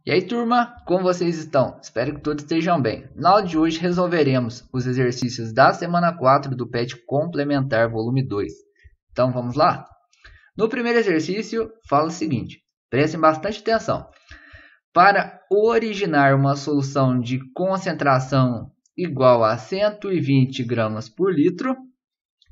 E aí, turma, como vocês estão? Espero que todos estejam bem. Na aula de hoje resolveremos os exercícios da semana 4 do PET Complementar volume 2. Então vamos lá? No primeiro exercício, fala o seguinte, prestem bastante atenção. Para originar uma solução de concentração igual a 120 gramas por litro,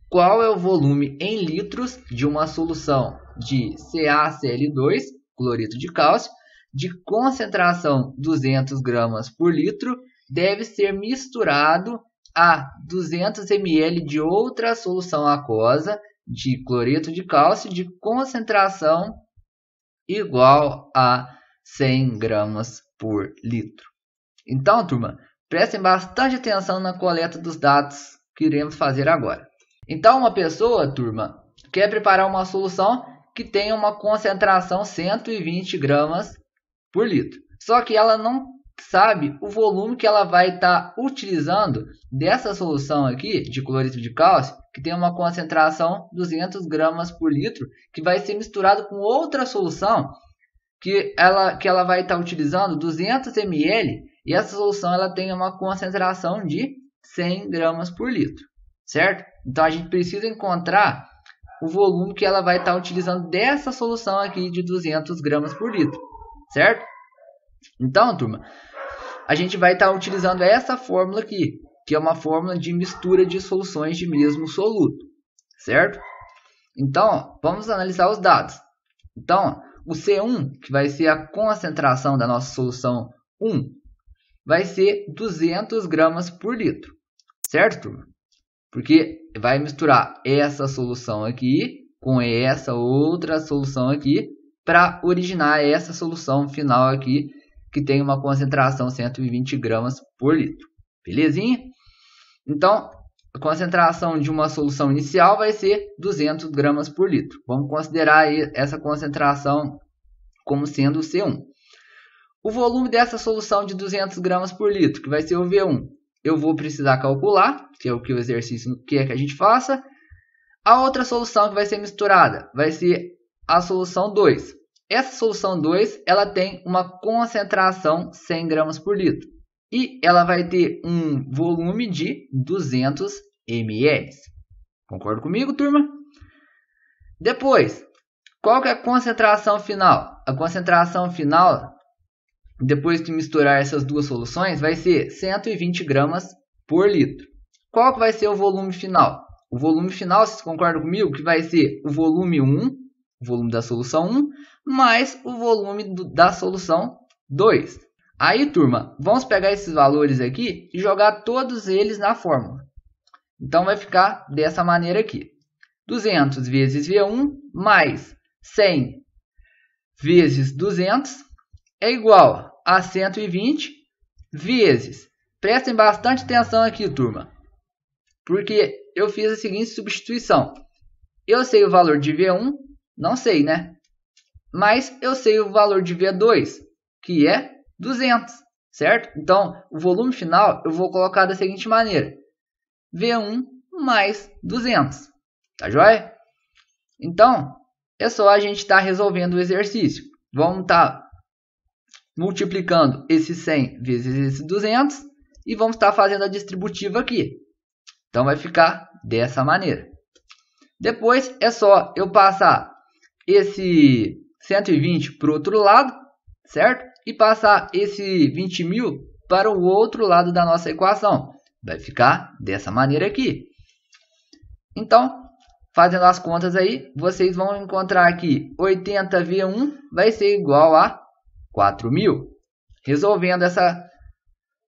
qual é o volume em litros de uma solução de CaCl2, cloreto de cálcio, de concentração 200 gramas por litro, deve ser misturado a 200 ml de outra solução aquosa de cloreto de cálcio de concentração igual a 100 gramas por litro. Então, turma, prestem bastante atenção na coleta dos dados que iremos fazer agora. Então, uma pessoa, turma, quer preparar uma solução que tenha uma concentração 120 gramas por litro. Só que ela não sabe o volume que ela vai estar utilizando dessa solução aqui de cloreto de cálcio, que tem uma concentração 200 gramas por litro, que vai ser misturado com outra solução que ela vai estar utilizando 200 ml, e essa solução ela tem uma concentração de 100 gramas por litro, certo? Então a gente precisa encontrar o volume que ela vai estar utilizando dessa solução aqui de 200 gramas por litro, certo? Então, turma, a gente vai estar utilizando essa fórmula aqui, que é uma fórmula de mistura de soluções de mesmo soluto, certo? Então, vamos analisar os dados. Então, o C1, que vai ser a concentração da nossa solução 1, vai ser 200 gramas por litro, certo, turma? Porque vai misturar essa solução aqui com essa outra solução aqui para originar essa solução final aqui, que tem uma concentração 120 gramas por litro. Belezinha? Então, a concentração de uma solução inicial vai ser 200 gramas por litro. Vamos considerar essa concentração como sendo o C1. O volume dessa solução de 200 gramas por litro, que vai ser o V1, eu vou precisar calcular, que é o que o exercício quer que a gente faça. A outra solução que vai ser misturada vai ser a solução 2. Essa solução 2 ela tem uma concentração 100 gramas por litro. E ela vai ter um volume de 200 ml. Concorda comigo, turma? Depois, qual que é a concentração final? A concentração final, depois de misturar essas duas soluções, vai ser 120 gramas por litro. Qual que vai ser o volume final? O volume final, vocês concordam comigo, que vai ser o volume 1, o volume da solução 1, mais o volume da solução 2. Aí, turma, vamos pegar esses valores aqui e jogar todos eles na fórmula. Então, vai ficar dessa maneira aqui. 200 vezes V1 mais 100 vezes 200 é igual a 120 vezes. Prestem bastante atenção aqui, turma, porque eu fiz a seguinte substituição. Eu sei o valor de V1, não sei, né? Mas eu sei o valor de V2, que é 200, certo? Então, o volume final eu vou colocar da seguinte maneira. V1 mais 200, tá joia? Então, é só a gente estar resolvendo o exercício. Vamos estar multiplicando esse 100 vezes esse 200 e vamos estar fazendo a distributiva aqui. Então, vai ficar dessa maneira. Depois, é só eu passar esse 120 para o outro lado, certo? E passar esse 20.000 para o outro lado da nossa equação. Vai ficar dessa maneira aqui. Então, fazendo as contas aí, vocês vão encontrar aqui 80V1 vai ser igual a 4.000. Resolvendo essa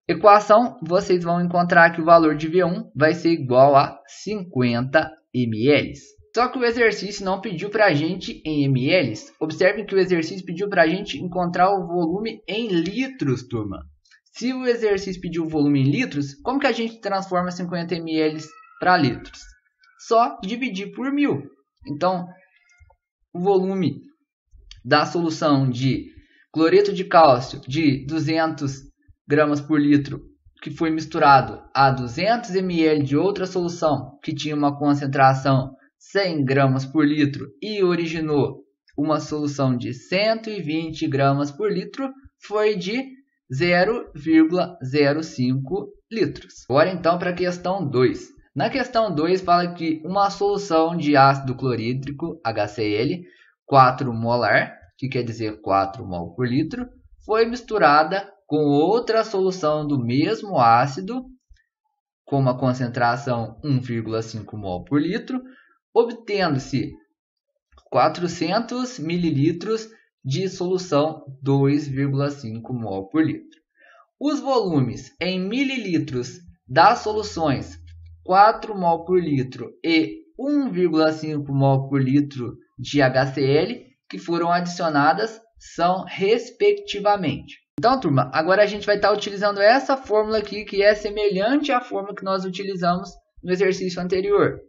equação, vocês vão encontrar que o valor de V1 vai ser igual a 50 ml. Só que o exercício não pediu para a gente em ml. Observem que o exercício pediu para a gente encontrar o volume em litros, turma. Se o exercício pediu o volume em litros, como que a gente transforma 50 ml para litros? Só dividir por 1000. Então, o volume da solução de cloreto de cálcio de 200 gramas por litro, que foi misturado a 200 ml de outra solução que tinha uma concentração 100 gramas por litro e originou uma solução de 120 gramas por litro, foi de 0,05 litros. Agora então para a questão 2. Na questão 2 fala que uma solução de ácido clorídrico, HCl, 4 molar, que quer dizer 4 mol por litro, foi misturada com outra solução do mesmo ácido, com uma concentração 1,5 mol por litro, obtendo-se 400 mililitros de solução 2,5 mol por litro. Os volumes em mililitros das soluções 4 mol por litro e 1,5 mol por litro de HCl que foram adicionadas são respectivamente. Então, turma, agora a gente vai estar utilizando essa fórmula aqui, que é semelhante à fórmula que nós utilizamos no exercício anterior.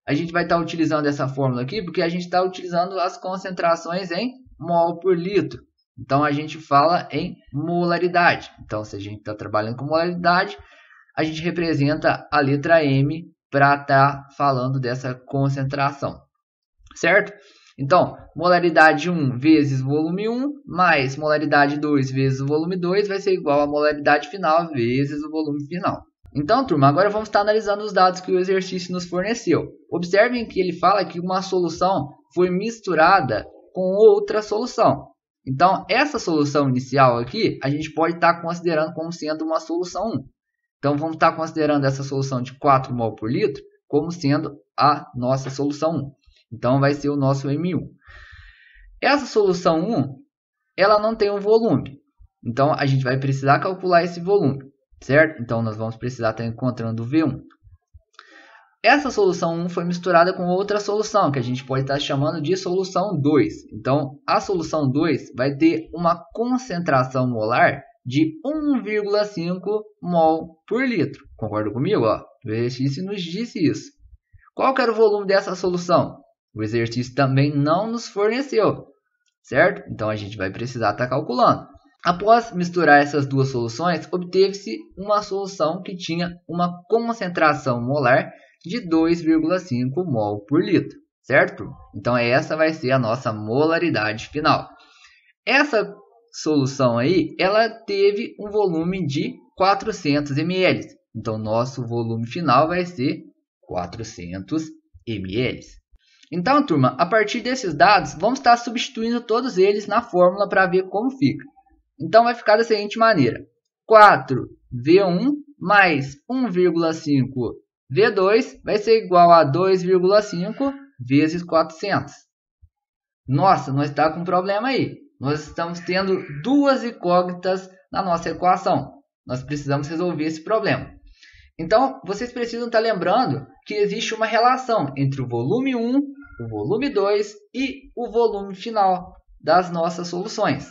A gente vai estar utilizando essa fórmula aqui porque a gente está utilizando as concentrações em mol por litro. Então, a gente fala em molaridade. Então, se a gente está trabalhando com molaridade, a gente representa a letra M para estar falando dessa concentração. Certo? Então, molaridade 1 vezes volume 1 mais molaridade 2 vezes o volume 2 vai ser igual a molaridade final vezes o volume final. Então, turma, agora vamos estar analisando os dados que o exercício nos forneceu. Observem que ele fala que uma solução foi misturada com outra solução. Então, essa solução inicial aqui, a gente pode estar considerando como sendo uma solução 1. Então, vamos estar considerando essa solução de 4 mol por litro como sendo a nossa solução 1. Então, vai ser o nosso M1. Essa solução 1, ela não tem um volume. Então, a gente vai precisar calcular esse volume, certo? Então, nós vamos precisar estar encontrando o V1. Essa solução 1 foi misturada com outra solução, que a gente pode estar chamando de solução 2. Então, a solução 2 vai ter uma concentração molar de 1,5 mol por litro. Concorda comigo? Ó, o exercício nos disse isso. Qual que era o volume dessa solução? O exercício também não nos forneceu, certo? Então, a gente vai precisar estar calculando. Após misturar essas duas soluções, obteve-se uma solução que tinha uma concentração molar de 2,5 mol por litro, certo? Então, essa vai ser a nossa molaridade final. Essa solução aí, ela teve um volume de 400 ml. Então, nosso volume final vai ser 400 ml. Então, turma, a partir desses dados, vamos estar substituindo todos eles na fórmula para ver como fica. Então, vai ficar da seguinte maneira. 4V1 mais 1,5 V2 vai ser igual a 2,5 vezes 400. Nossa, nós estamos com um problema aí. Nós estamos tendo duas incógnitas na nossa equação. Nós precisamos resolver esse problema. Então, vocês precisam estar lembrando que existe uma relação entre o volume 1, o volume 2 e o volume final das nossas soluções.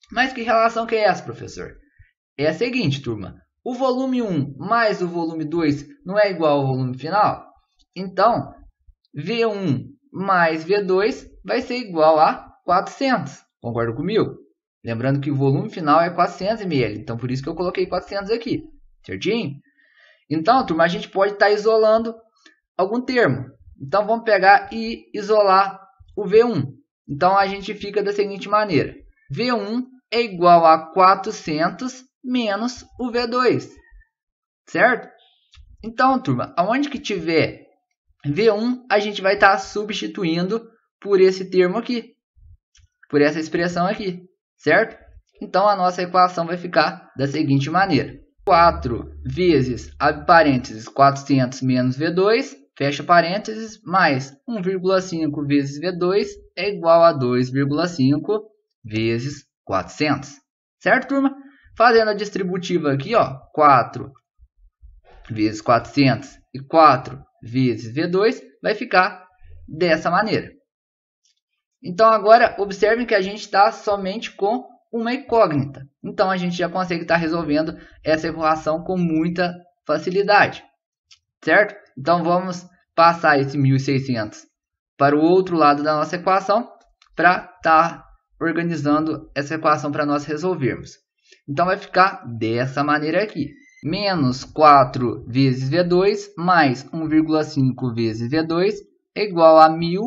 Mas que relação que é essa, professor? É a seguinte, turma. O volume 1 mais o volume 2 não é igual ao volume final? Então, V1 mais V2 vai ser igual a 400. Concorda comigo? Lembrando que o volume final é 400 ml. Então, por isso que eu coloquei 400 aqui. Certinho? Então, turma, a gente pode estar isolando algum termo. Então, vamos pegar e isolar o V1. Então, a gente fica da seguinte maneira. V1 é igual a 400 menos o V2. Certo? Então, turma, aonde que tiver V1, a gente vai estar substituindo por esse termo aqui. Por essa expressão aqui. Certo? Então, a nossa equação vai ficar da seguinte maneira. 4 vezes, abre parênteses, 400 menos V2, fecha parênteses, mais 1,5 vezes V2 é igual a 2,5 vezes 400. Certo, turma? Fazendo a distributiva aqui, ó, 4 vezes 400 e 4 vezes V2 vai ficar dessa maneira. Então, agora, observem que a gente está somente com uma incógnita. Então, a gente já consegue estar resolvendo essa equação com muita facilidade. Certo? Então, vamos passar esse 1.600 para o outro lado da nossa equação para estar organizando essa equação para nós resolvermos. Então, vai ficar dessa maneira aqui. Menos 4 vezes V2 mais 1,5 vezes V2 é igual a 1.000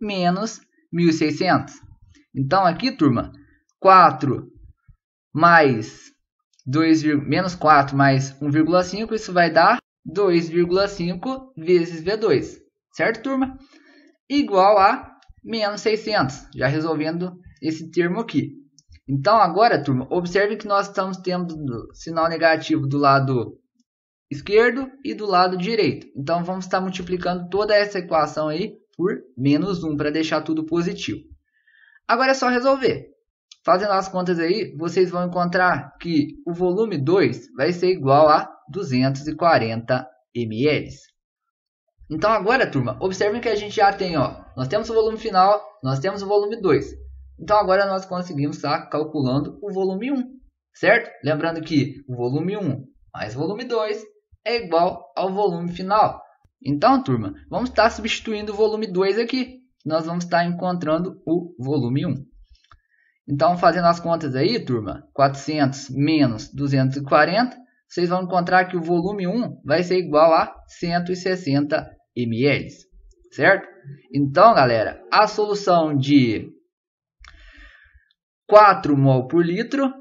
menos 1.600. Então, aqui, turma, 4 mais menos 4 mais 1,5, isso vai dar 2,5 vezes V2, certo, turma? Igual a menos 600, já resolvendo esse termo aqui. Então agora, turma, observe que nós estamos tendo sinal negativo do lado esquerdo e do lado direito. Então vamos estar multiplicando toda essa equação aí por menos 1 para deixar tudo positivo. Agora é só resolver. Fazendo as contas aí, vocês vão encontrar que o volume 2 vai ser igual a 240 ml. Então agora, turma, observem que a gente já tem, nós temos o volume final, nós temos o volume 2. Então agora nós conseguimos estar calculando o volume 1, certo? Lembrando que o volume 1 mais o volume 2 é igual ao volume final. Então, turma, vamos estar substituindo o volume 2 aqui. Nós vamos estar encontrando o volume 1. Então, fazendo as contas aí, turma, 400 menos 240, vocês vão encontrar que o volume 1 vai ser igual a 160 ml, certo? Então, galera, a solução de 4 mol por litro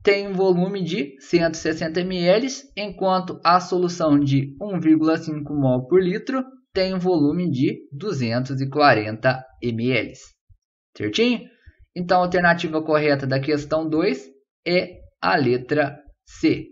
tem um volume de 160 ml, enquanto a solução de 1,5 mol por litro tem um volume de 240 ml. Certinho? Então, a alternativa correta da questão 2 é a letra C.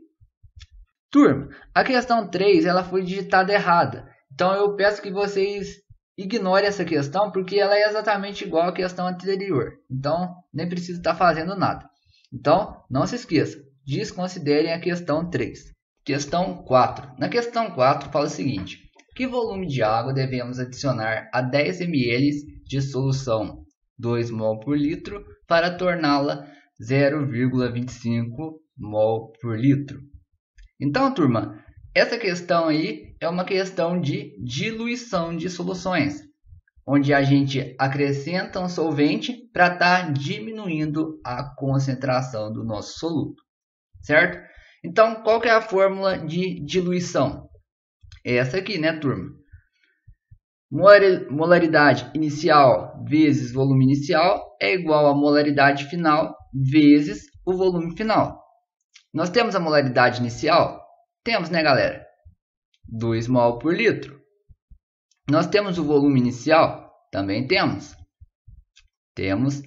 Turma, a questão 3 ela foi digitada errada. Então, eu peço que vocês ignorem essa questão, porque ela é exatamente igual à questão anterior. Então, nem precisa estar fazendo nada. Então, não se esqueça, desconsiderem a questão 3. Questão 4. Na questão 4 fala o seguinte: que volume de água devemos adicionar a 10 ml de solução 2 mol por litro para torná-la 0,25 mol por litro? Então, turma, essa questão aí é uma questão de diluição de soluções, onde a gente acrescenta um solvente para estar diminuindo a concentração do nosso soluto, certo? Então, qual que é a fórmula de diluição? É essa aqui, né, turma? Molaridade inicial vezes volume inicial é igual a molaridade final vezes o volume final. Nós temos a molaridade inicial? Temos, né, galera? 2 mol por litro. Nós temos o volume inicial? Também temos. Temos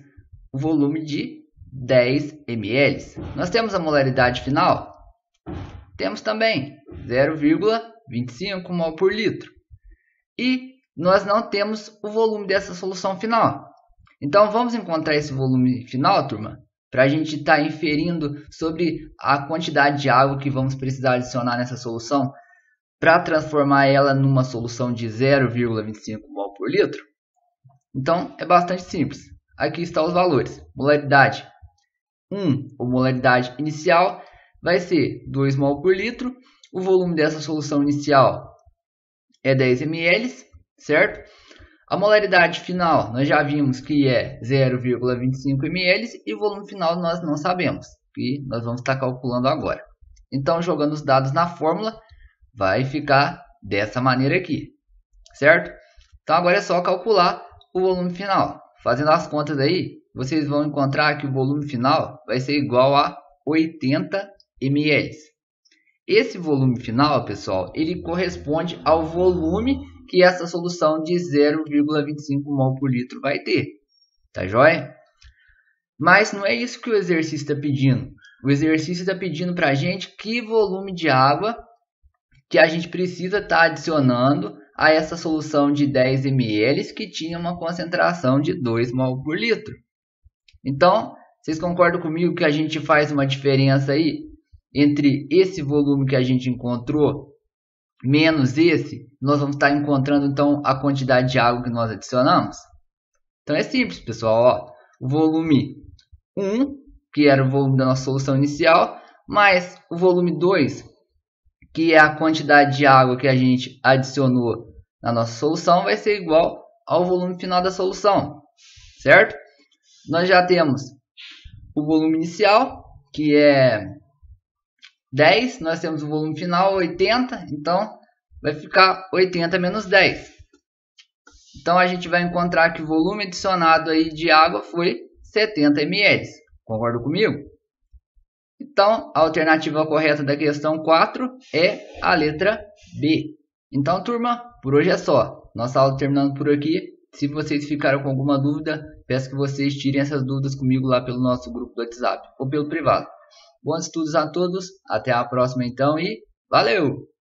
o volume de 10 ml. Nós temos a molaridade final? Temos também 0,25 mol por litro. E nós não temos o volume dessa solução final. Então, vamos encontrar esse volume final, turma, para a gente estar inferindo sobre a quantidade de água que vamos precisar adicionar nessa solução para transformar ela numa solução de 0,25 mol por litro. Então, é bastante simples. Aqui estão os valores. Molaridade 1, ou molaridade inicial, vai ser 2 mol por litro. O volume dessa solução inicial é 10 ml, certo? A molaridade final nós já vimos que é 0,25 ml e o volume final nós não sabemos, que nós vamos estar calculando agora. Então, jogando os dados na fórmula, vai ficar dessa maneira aqui, certo? Então, agora é só calcular o volume final. Fazendo as contas aí, vocês vão encontrar que o volume final vai ser igual a 80 ml. Esse volume final, pessoal, ele corresponde ao volume que essa solução de 0,25 mol por litro vai ter. Tá joia? Mas não é isso que o exercício está pedindo. O exercício está pedindo para a gente que volume de água que a gente precisa estar adicionando a essa solução de 10 ml que tinha uma concentração de 2 mol por litro. Então, vocês concordam comigo que a gente faz uma diferença aí entre esse volume que a gente encontrou menos esse? Nós vamos estar encontrando então a quantidade de água que nós adicionamos. Então é simples, pessoal. O volume 1, que era o volume da nossa solução inicial, mais o volume 2, que é a quantidade de água que a gente adicionou na nossa solução, vai ser igual ao volume final da solução, certo? Nós já temos o volume inicial, que é 10, nós temos o volume final 80, então vai ficar 80 menos 10. Então a gente vai encontrar que o volume adicionado aí de água foi 70 ml, Concorda comigo? Então, a alternativa correta da questão 4 é a letra B. Então, turma, por hoje é só. Nossa aula terminando por aqui. Se vocês ficaram com alguma dúvida, peço que vocês tirem essas dúvidas comigo lá pelo nosso grupo do WhatsApp ou pelo privado. Bons estudos a todos. Até a próxima então e valeu!